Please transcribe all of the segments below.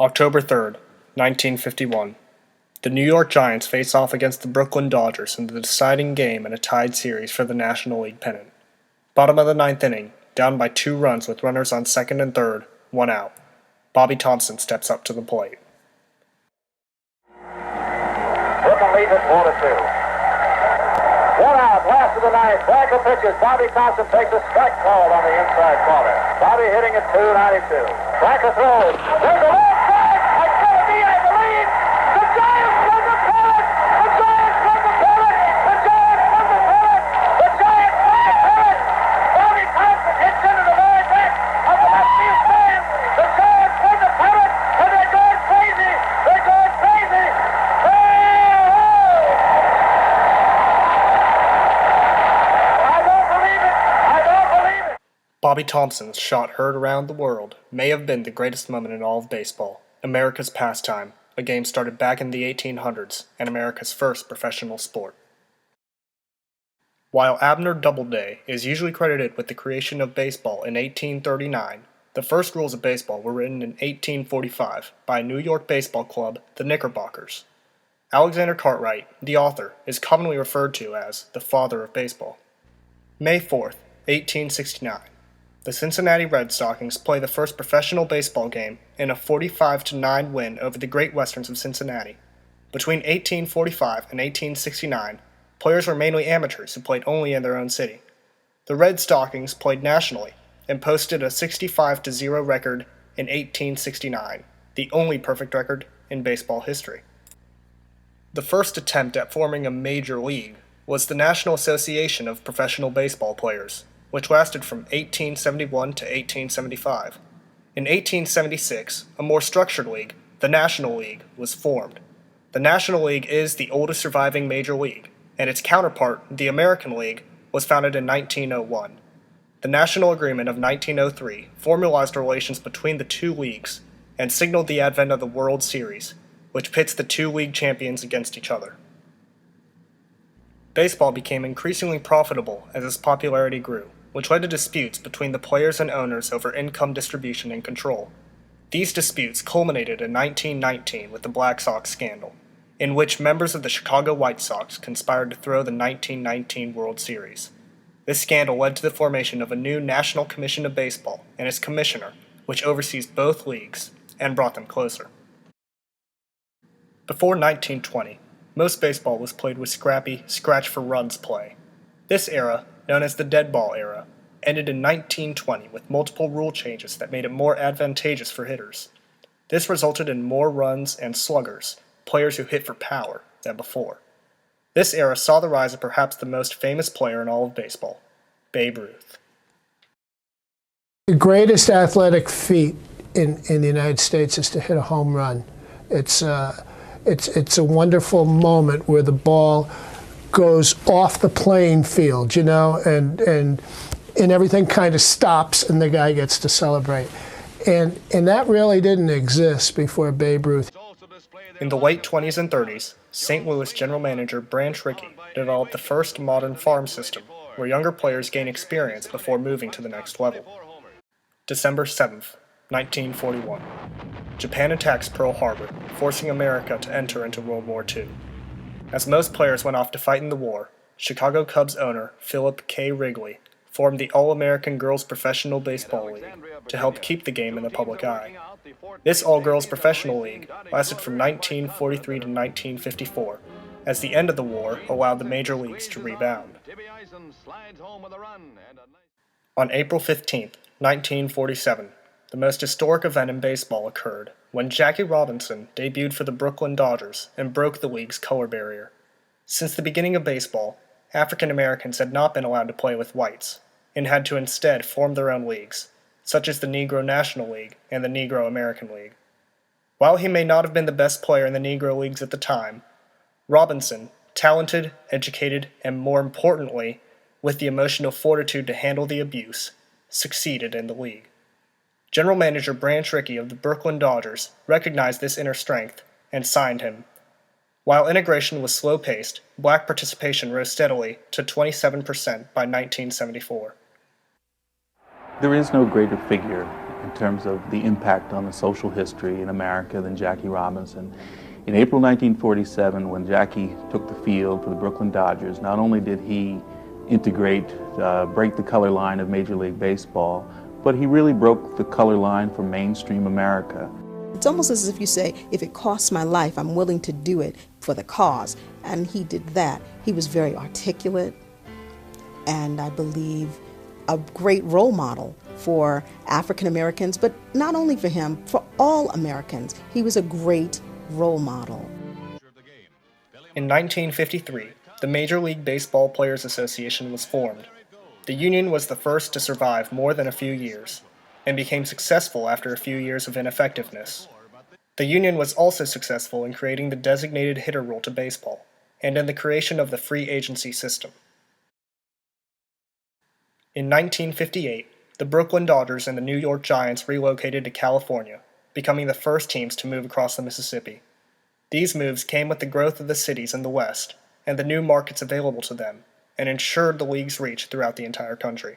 October 3rd, 1951. The New York Giants face off against the Brooklyn Dodgers in the deciding game in a tied series for the National League pennant. Bottom of the ninth inning, down by 2 runs with runners on second and third, 1 out. Bobby Thompson steps up to the plate. Brooklyn leads it 4-2. 1 out, last of the ninth. Blacker pitches. Bobby Thompson takes a strike call on the inside corner. Bobby hitting at .292. Blacker throws. There's a long strike. It's going to be, I believe. The Giants won the pennant. The Giants won the pennant. The Giants won the pennant. The Giants won the pennant. Bobby Thompson hits into the very back of the left field stand. The Giants won the pennant, and they're going crazy. They're going crazy. Bobby Thompson's shot heard around the world may have been the greatest moment in all of baseball, America's pastime, a game started back in the 1800s and America's first professional sport. While Abner Doubleday is usually credited with the creation of baseball in 1839, the first rules of baseball were written in 1845 by a New York baseball club, the Knickerbockers. Alexander Cartwright, the author, is commonly referred to as the father of baseball. May 4th, 1869. The Cincinnati Red Stockings play the first professional baseball game in a 45-9 win over the Great Westerns of Cincinnati. Between 1845 and 1869, players were mainly amateurs who played only in their own city. The Red Stockings played nationally and posted a 65-0 record in 1869, the only perfect record in baseball history. The first attempt at forming a major league was the National Association of Professional Baseball Players, which lasted from 1871 to 1875. In 1876, a more structured league, the National League, was formed. The National League is the oldest surviving major league, and its counterpart, the American League, was founded in 1901. The National Agreement of 1903 formalized the relations between the two leagues and signaled the advent of the World Series, which pits the two league champions against each other. Baseball became increasingly profitable as its popularity grew, which led to disputes between the players and owners over income distribution and control. These disputes culminated in 1919 with the Black Sox Scandal, in which members of the Chicago White Sox conspired to throw the 1919 World Series. This scandal led to the formation of a new National Commission of Baseball and its commissioner, which oversees both leagues, and brought them closer. Before 1920, most baseball was played with scrappy, scratch-for-runs play. This era, known as the dead ball era, ended in 1920 with multiple rule changes that made it more advantageous for hitters. This resulted in more runs and sluggers, players who hit for power, than before. This era saw the rise of perhaps the most famous player in all of baseball, Babe Ruth. The greatest athletic feat in the United States is to hit a home run. It's a wonderful moment where the ball goes off the playing field, and everything kind of stops and the guy gets to celebrate. And that really didn't exist before Babe Ruth. In the late 20s and 30s, St. Louis general manager Branch Rickey developed the first modern farm system, where younger players gain experience before moving to the next level. December 7th, 1941. Japan attacks Pearl Harbor, forcing America to enter into World War II. As most players went off to fight in the war, Chicago Cubs owner Philip K. Wrigley formed the All-American Girls Professional Baseball League to help keep the game in the public eye. This all-girls professional league lasted from 1943 to 1954, as the end of the war allowed the major leagues to rebound. On April 15, 1947, the most historic event in baseball occurred when Jackie Robinson debuted for the Brooklyn Dodgers and broke the league's color barrier. Since the beginning of baseball, African Americans had not been allowed to play with whites, and had to instead form their own leagues, such as the Negro National League and the Negro American League. While he may not have been the best player in the Negro leagues at the time, Robinson, talented, educated, and more importantly, with the emotional fortitude to handle the abuse, succeeded in the league. General Manager Branch Rickey of the Brooklyn Dodgers recognized this inner strength and signed him. While integration was slow-paced, black participation rose steadily to 27% by 1974. There is no greater figure in terms of the impact on the social history in America than Jackie Robinson. In April 1947, when Jackie took the field for the Brooklyn Dodgers, not only did he integrate, break the color line of Major League Baseball, but he really broke the color line for mainstream America. It's almost as if you say, if it costs my life, I'm willing to do it for the cause. And he did that. He was very articulate and I believe a great role model for African Americans, but not only for him, for all Americans. He was a great role model. In 1953, the Major League Baseball Players Association was formed. The union was the first to survive more than a few years, and became successful after a few years of ineffectiveness. The union was also successful in creating the designated hitter rule to baseball, and in the creation of the free agency system. In 1958, the Brooklyn Dodgers and the New York Giants relocated to California, becoming the first teams to move across the Mississippi. These moves came with the growth of the cities in the West, and the new markets available to them, and ensured the league's reach throughout the entire country.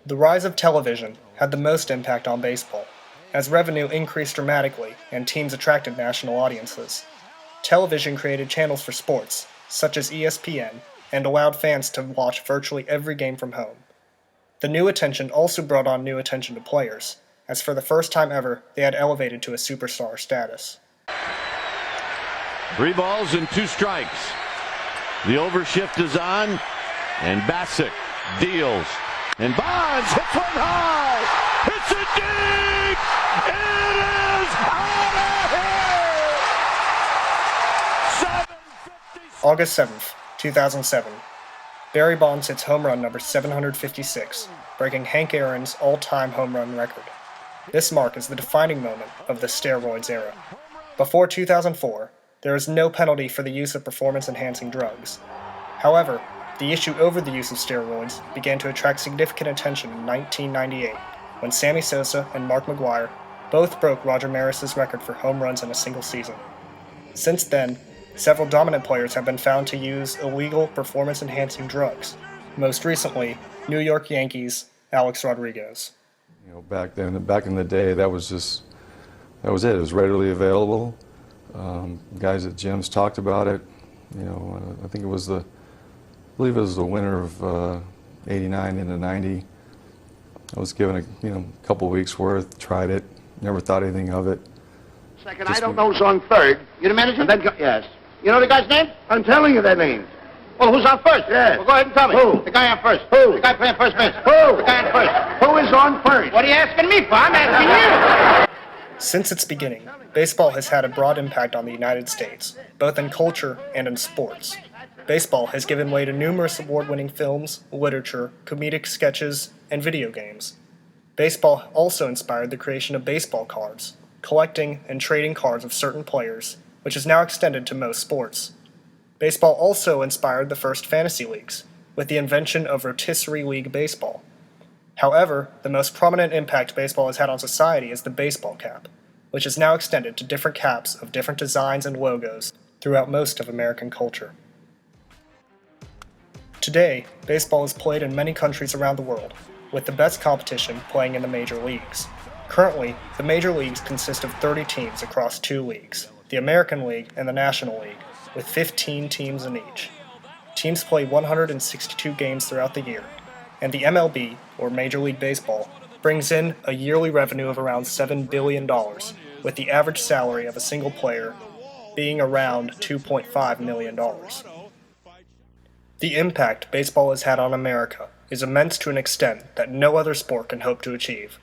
The rise of television had the most impact on baseball, as revenue increased dramatically and teams attracted national audiences. Television created channels for sports, such as ESPN, and allowed fans to watch virtually every game from home. The new attention also brought on new attention to players, as for the first time ever, they had elevated to a superstar status. 3 balls and 2 strikes. The overshift is on, and Bassick deals. And Bonds hits one high. It's a dig. It is out of here. August 7th, 2007. Barry Bonds hits home run number 756, breaking Hank Aaron's all-time home run record. This mark is the defining moment of the steroids era. Before 2004, there is no penalty for the use of performance-enhancing drugs. However, the issue over the use of steroids began to attract significant attention in 1998, when Sammy Sosa and Mark McGwire both broke Roger Maris's record for home runs in a single season. Since then, several dominant players have been found to use illegal performance-enhancing drugs. Most recently, New York Yankees' Alex Rodriguez. You know, back in the day, that was it. It was readily available. Guys at gyms talked about it. You know, I think it was I believe it was the winter of '89 into '90. I was given a couple weeks worth, tried it, never thought anything of it. Second, I don't know who's on third. You the manager? Yes. You know the guy's name? I'm telling you their names. Well, who's on first? Yes. Well, go ahead and tell me. Who? The guy on first. Who? The guy playing first base. Who? The guy on first. Who is on first? What are you asking me for? I'm asking you. Since its beginning, baseball has had a broad impact on the United States, both in culture and in sports. Baseball has given way to numerous award-winning films, literature, comedic sketches, and video games. Baseball also inspired the creation of baseball cards, collecting and trading cards of certain players, which is now extended to most sports. Baseball also inspired the first fantasy leagues, with the invention of rotisserie league baseball. However, the most prominent impact baseball has had on society is the baseball cap, which is now extended to different caps of different designs and logos throughout most of American culture. Today, baseball is played in many countries around the world, with the best competition playing in the major leagues. Currently, the major leagues consist of 30 teams across 2 leagues, the American League and the National League, with 15 teams in each. Teams play 162 games throughout the year, and the MLB, or Major League Baseball, brings in a yearly revenue of around $7 billion, with the average salary of a single player being around $2.5 million. The impact baseball has had on America is immense to an extent that no other sport can hope to achieve.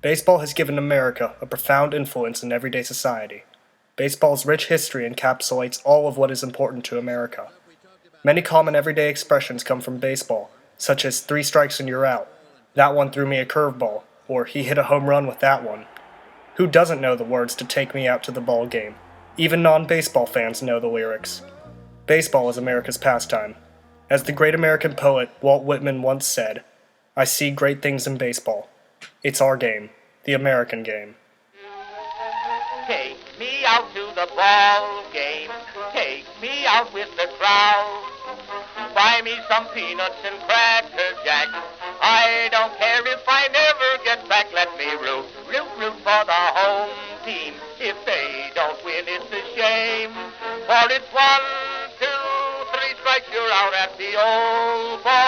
Baseball has given America a profound influence in everyday society. Baseball's rich history encapsulates all of what is important to America. Many common everyday expressions come from baseball, such as 3 strikes and you're out, that one threw me a curveball, or he hit a home run with that one. Who doesn't know the words to take me out to the ball game? Even non-baseball fans know the lyrics. Baseball is America's pastime. As the great American poet Walt Whitman once said, "I see great things in baseball. It's our game, the American game." Take me out to the ball game. Take me out with the crowd. Buy me some peanuts and cracker jack. I don't care if I never get back. Let me root, root, root for the home team. If they don't win, it's a shame. For it's 1, 2, 3 strikes, you're out at the old ball